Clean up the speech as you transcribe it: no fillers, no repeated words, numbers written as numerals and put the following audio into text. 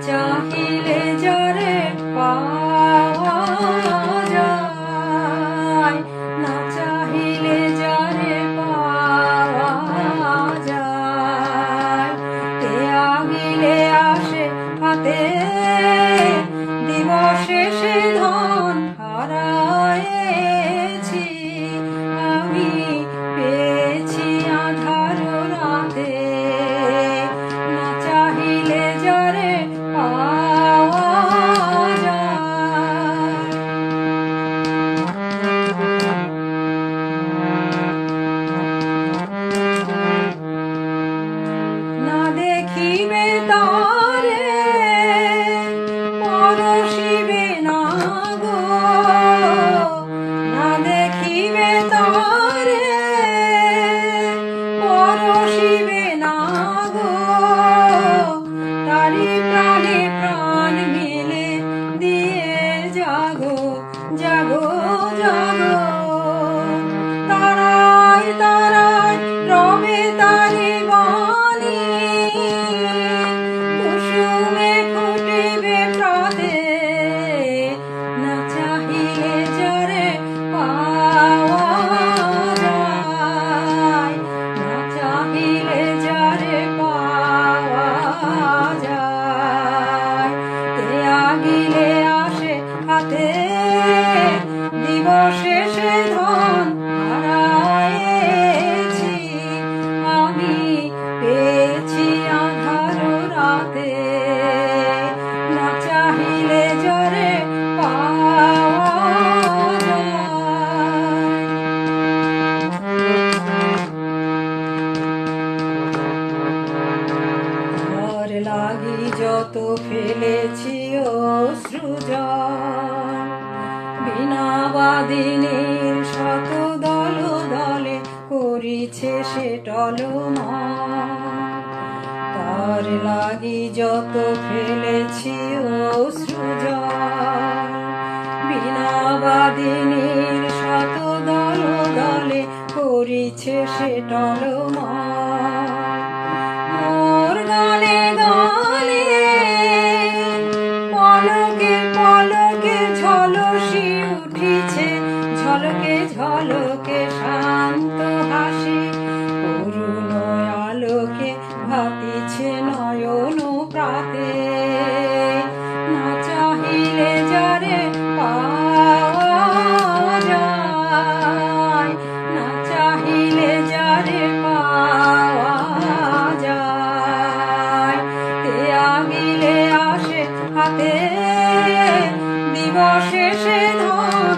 চাহিলে যারে পাওয়া যায়, না চাহিলে যারে পাওয়া যায়। তে আগিলে আসে হাতে দিবশেষে ধন হারায়েছি আমি, পেয়েছি আঁধার রাতে। না চাহিলে যারে পাওয়া যায়। না দেখিবে তারে পরশিবে না গো, না দেখিবে তারে পরশিবে না গো, তারি প্রাণে প্রাণ মেলে দিয়ে জাগো জাগো জাগো। তারায় তারায় রবে তারি বাণী, কুসুমে ফুটিবে প্রাতে। না চাহিলে যারে পাওয়া যায়, না চাহিলে যারে পাওয়া যায়। তে আগিলে আসে হাতে দিবশেষে ধন হারায়েছি আমি, পেয়েছি আঁধার রাতে। না চাহিলে যারে পাওয়া যায়। ঘর লাগি যত ফেলেছি অশ্রুজল, বিনাবাদিনীর শত দল দলে করিছে সে টলমল। তার লাগি যত ফেলেছি অশ্রুজল, বিনাবাদিনীর শত দল দলে করিছে সে টলমল। মোর গানে গানে পলকে পলকে ঝলসি উঠিছে, ঝলকে ঝলকে শান্ত হাসি, করুণ আলোকে ভাতিছে নয়ন প্রাতে। না চাহিলে যারে পাওয়া যায়, না চাহিলে যারে পাওয়া যায়। তে আগিলে আসে হাতে দিবশেষে ধন